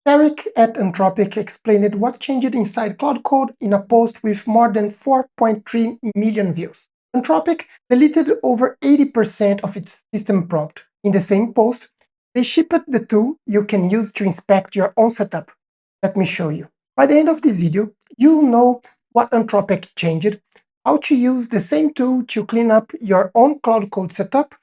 Eric at Anthropic explained what changed inside Claude Code in a post with more than 4.3 million views. Anthropic deleted over 80% of its system prompt. In the same post, they shipped the tool you can use to inspect your own setup. Let me show you. By the end of this video, you'll know what Anthropic changed, how to use the same tool to clean up your own Claude Code setup,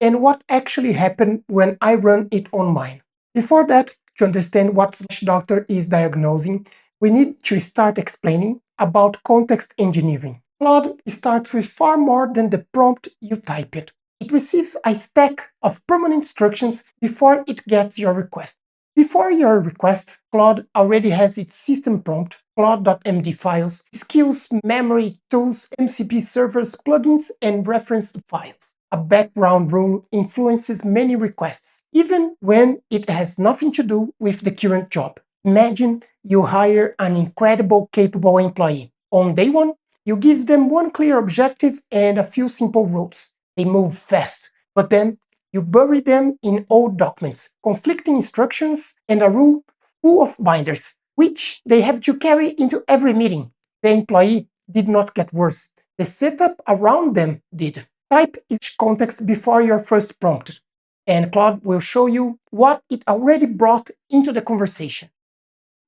and what actually happened when I run it on mine. Before that, to understand what /doctor is diagnosing, we need to start explaining about context engineering. Claude starts with far more than the prompt you type it. It receives a stack of permanent instructions before it gets your request. Before your request, Claude already has its system prompt, claude.md files, skills, memory, tools, MCP servers, plugins, and reference files. A background rule influences many requests, even when it has nothing to do with the current job. Imagine you hire an incredible, capable employee. On day one, you give them one clear objective and a few simple rules. They move fast, but then you bury them in old documents, conflicting instructions, and a rule full of binders, which they have to carry into every meeting. The employee did not get worse. The setup around them did. Type each context before your first prompt, and Claude will show you what it already brought into the conversation.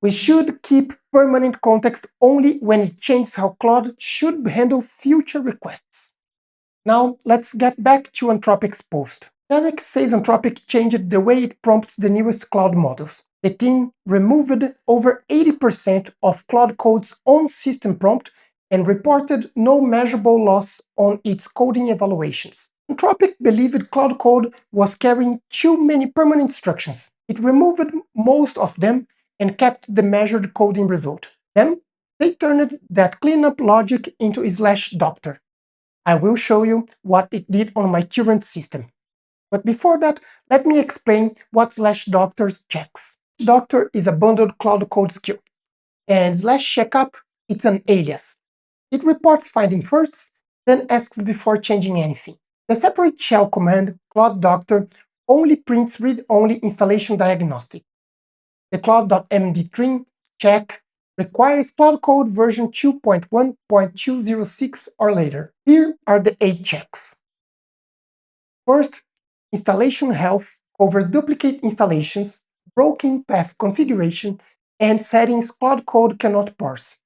We should keep permanent context only when it changes how Claude should handle future requests. Now, let's get back to Anthropic's post. Eric says Anthropic changed the way it prompts the newest Claude models. The team removed over 80% of Claude Code's own system prompt and reported no measurable loss on its coding evaluations. Anthropic believed Claude Code was carrying too many permanent instructions. It removed most of them and kept the measured coding result. Then, they turned that cleanup logic into /doctor. I will show you what it did on my current system. But before that, let me explain what /doctor's checks. Doctor is a bundled Claude Code skill, and /checkup, it's an alias. It reports finding firsts, then asks before changing anything. The separate shell command, claude.doctor, only prints read-only installation diagnostic. The claude.md trim check requires Claude Code version 2.1.206 or later. Here are the 8 checks. First, installation health covers duplicate installations, broken path configuration, and settings Claude Code cannot parse.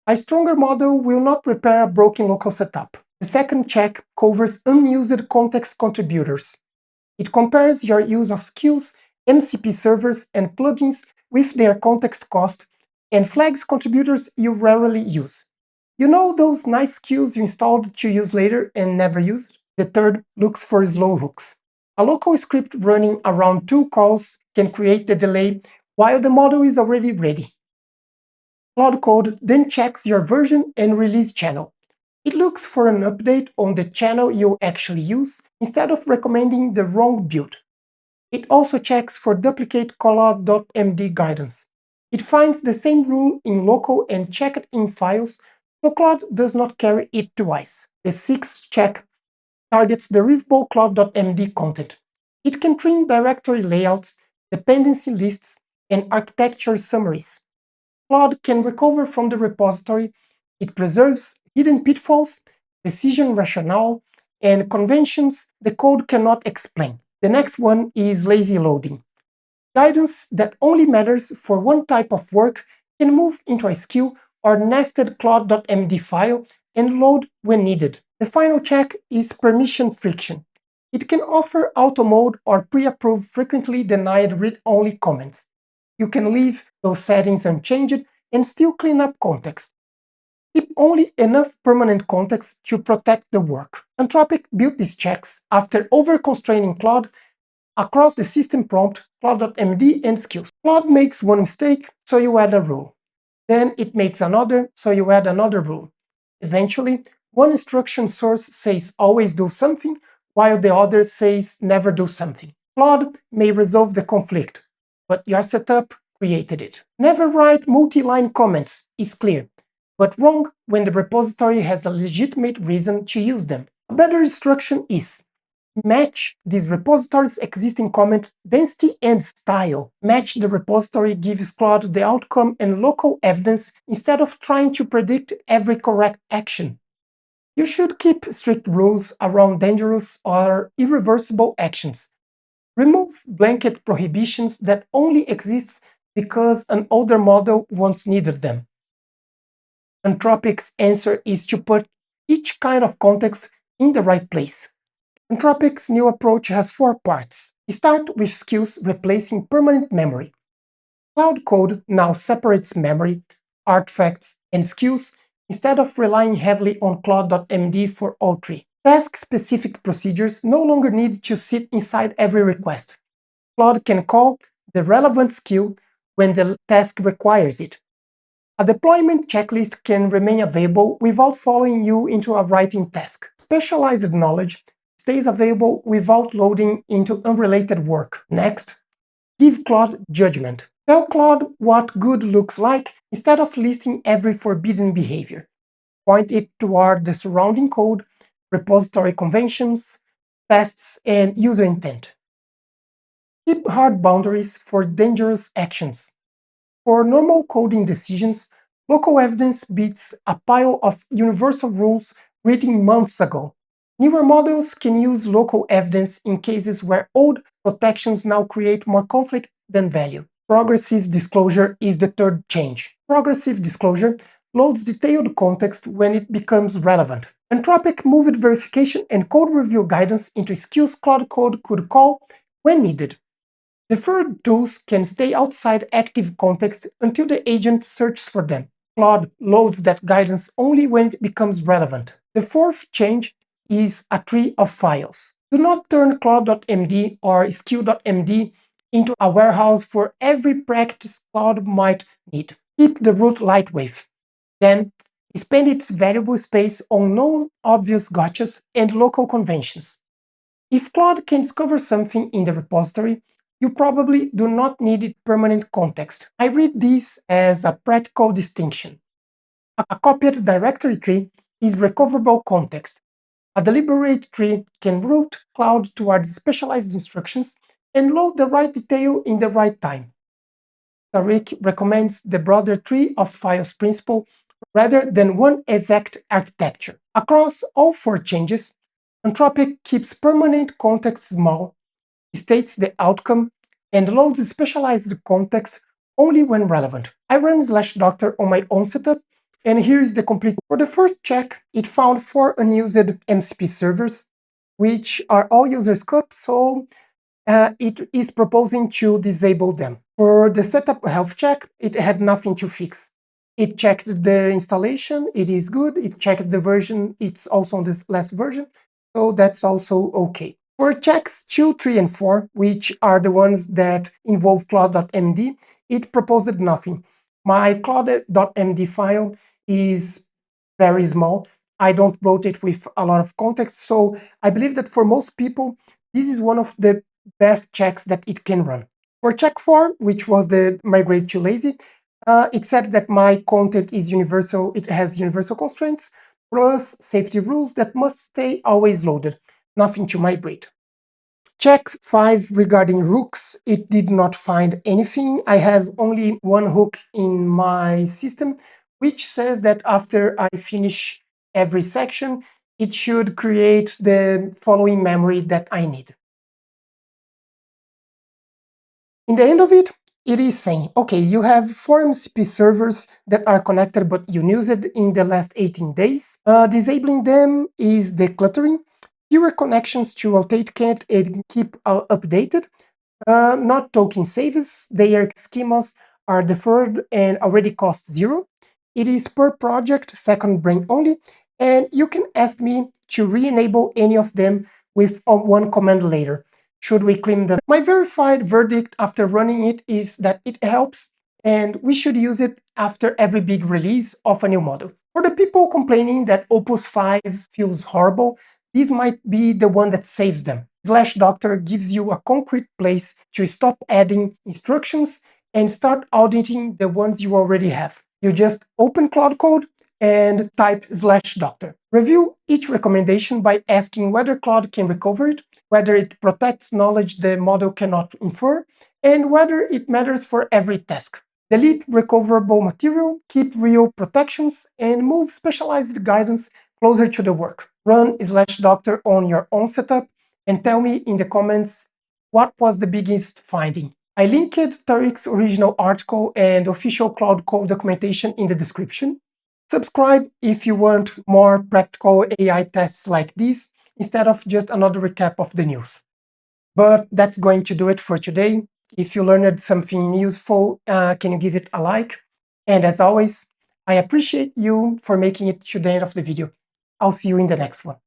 A stronger model will not repair a broken local setup. The second check covers unused context contributors. It compares your use of skills, MCP servers, and plugins with their context cost and flags contributors you rarely use. You know those nice skills you installed to use later and never used? The third looks for slow hooks. A local script running around 2 calls can create the delay while the model is already ready. Claude Code then checks your version and release channel. It looks for an update on the channel you actually use instead of recommending the wrong build. It also checks for duplicate claude.md guidance. It finds the same rule in local and checked in files, so Claude does not carry it twice. The sixth check targets the readable claude.md content. It can trim directory layouts, dependency lists, and architecture summaries. Claude can recover from the repository. It preserves hidden pitfalls, decision rationale, and conventions the code cannot explain. The next one is lazy loading. Guidance that only matters for one type of work can move into a skill or nested claude.md file and load when needed. The final check is permission friction. It can offer auto mode or pre-approve frequently denied read-only comments. You can leave those settings unchanged and still clean up context. Keep only enough permanent context to protect the work. Anthropic built these checks after over-constraining Claude across the system prompt, claude.md, and skills. Claude makes one mistake, so you add a rule. Then it makes another, so you add another rule. Eventually, one instruction source says always do something, while the other says never do something. Claude may resolve the conflict, but your setup created it. Never write multi-line comments is clear, but wrong when the repository has a legitimate reason to use them. A better instruction is Match this repository's existing comment density and style. Match the repository gives Claude the outcome and local evidence instead of trying to predict every correct action. You should keep strict rules around dangerous or irreversible actions. Remove blanket prohibitions that only exist because an older model once needed them. Anthropic's answer is to put each kind of context in the right place. Anthropic's new approach has 4 parts. Start with skills replacing permanent memory. Claude Code now separates memory, artifacts, and skills instead of relying heavily on claude.md for all 3. Task-specific procedures no longer need to sit inside every request. Claude can call the relevant skill when the task requires it. A deployment checklist can remain available without following you into a writing task. Specialized knowledge stays available without loading into unrelated work. Next, give Claude judgment. Tell Claude what good looks like instead of listing every forbidden behavior. Point it toward the surrounding code, repository conventions, tests, and user intent. Keep hard boundaries for dangerous actions. For normal coding decisions, local evidence beats a pile of universal rules written months ago. Newer models can use local evidence in cases where old protections now create more conflict than value. Progressive disclosure is the third change. Progressive disclosure loads detailed context when it becomes relevant. Anthropic moved verification and code review guidance into skills Claude Code could call when needed. Deferred tools can stay outside active context until the agent searches for them. Claude loads that guidance only when it becomes relevant. The fourth change is a tree of files. Do not turn claude.md or skill.md into a warehouse for every practice Claude might need. Keep the root lightweight. Then, spend its valuable space on known obvious gotchas and local conventions. If Claude can discover something in the repository, you probably do not need permanent context. I read this as a practical distinction. A copied directory tree is recoverable context. A deliberate tree can route Claude towards specialized instructions and load the right detail in the right time. Tariq recommends the broader tree of files principle rather than one exact architecture. Across all 4 changes, Anthropic keeps permanent context small, states the outcome, and loads specialized context only when relevant. I ran /doctor on my own setup, and here is the complete. For the first check, it found 4 unused MCP servers, which are all user scope, so it is proposing to disable them. For the setup health check, it had nothing to fix. It checked the installation, it is good. It checked the version, it's also on this last version, so that's also okay. For checks 2, 3, and 4, which are the ones that involve claude.md, it proposed nothing. My claude.md file is very small. I don't load it with a lot of context, so I believe that for most people, this is one of the best checks that it can run. For check 4, which was the migrate to lazy, it said that my content is universal, it has universal constraints, plus safety rules that must stay always loaded, nothing to migrate. Check 5 regarding hooks, it did not find anything. I have only one hook in my system, which says that after I finish every section, it should create the following memory that I need. In the end of it, it is saying, okay, you have 4 MCP servers that are connected but unused in the last 18 days. Disabling them is decluttering. Fewer connections to authenticate and keep updated. Not token saves. Their schemas are deferred and already cost 0. It is per project, SecondBrain only, and you can ask me to re-enable any of them with one command later. Should we clean them? My verified verdict after running it is that it helps, and we should use it after every big release of a new model. For the people complaining that Opus 5 feels horrible, this might be the one that saves them. /doctor gives you a concrete place to stop adding instructions and start auditing the ones you already have. You just open Claude Code and type /doctor. Review each recommendation by asking whether Claude can recover it, whether it protects knowledge the model cannot infer, and whether it matters for every task. Delete recoverable material, keep real protections, and move specialized guidance closer to the work. Run /doctor on your own setup and tell me in the comments what was the biggest finding. I linked Tariq's original article and official Claude Code documentation in the description. Subscribe if you want more practical AI tests like this, instead of just another recap of the news. But that's going to do it for today. If you learned something useful, can you give it a like? And as always, I appreciate you for making it to the end of the video. I'll see you in the next one.